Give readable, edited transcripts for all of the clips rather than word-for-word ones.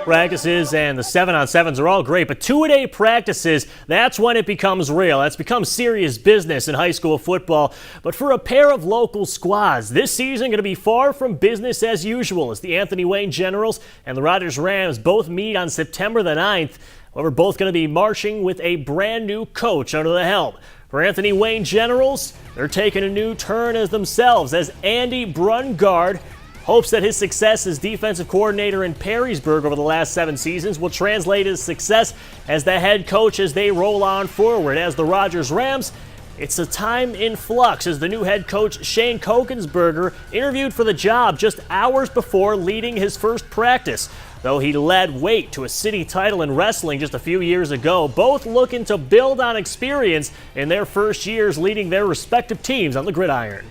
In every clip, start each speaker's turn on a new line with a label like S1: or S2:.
S1: practices and the 7-on-7s are all great, but two-a-day practices, that's when it becomes real. That's become serious business in high school football. But for a pair of local squads, this season going to be far from business as usual as the Anthony Wayne Generals and the Rogers Rams both meet on September the 9th. However, both going to be marching with a brand new coach under the helm. For Anthony Wayne Generals, they're taking a new turn as themselves as Andy Brungard hopes that his success as defensive coordinator in Perrysburg over the last 7 seasons will translate his success as the head coach as they roll on forward. As the Rogers Rams, it's a time in flux as the new head coach Shane Kokensberger interviewed for the job just hours before leading his first practice. Though he led weight to a city title in wrestling just a few years ago, both looking to build on experience in their first years leading their respective teams on the gridiron.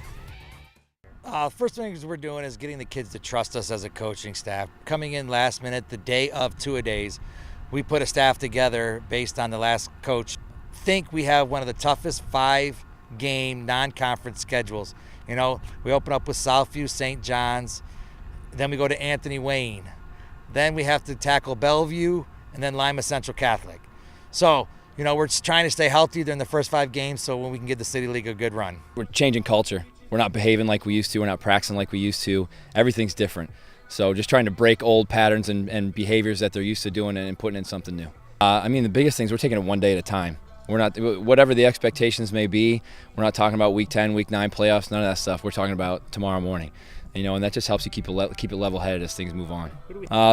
S2: First things we're doing is getting the kids to trust us as a coaching staff. Coming in last minute, the day of two-a-days, we put a staff together based on the last coach. Think we have one of the toughest 5-game non-conference schedules. You know, we open up with Southview, St. John's, then we go to Anthony Wayne. Then we have to tackle Bellevue and then Lima Central Catholic. So, you know, we're just trying to stay healthy during the first 5 games so when we can give the City League a good run.
S3: We're changing culture. We're not behaving like we used to. We're not practicing like we used to. Everything's different. So just trying to break old patterns and behaviors that they're used to doing and putting in something new. I mean, the biggest things, we're taking it one day at a time. We're not, whatever the expectations may be, we're not talking about week 10, week 9 playoffs, none of that stuff. We're talking about tomorrow morning. You know, and that just helps you keep it level-headed as things move on.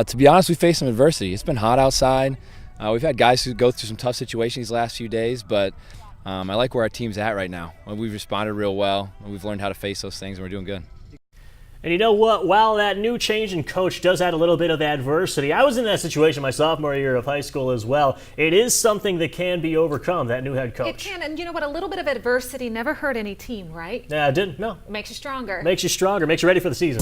S3: To be honest, we faced some adversity. It's been hot outside. We've had guys who go through some tough situations these last few days, but I like where our team's at right now. We've responded real well. We've learned how to face those things, and we're doing good.
S1: And you know what? While that new change in coach does add a little bit of adversity, I was in that situation my sophomore year of high school as well. It is something that can be overcome, that new head coach.
S4: It can, and you know what? A little bit of adversity never hurt any team, right?
S1: Yeah, it didn't. No.
S4: It makes you stronger.
S1: Makes you stronger. Makes you ready for the season.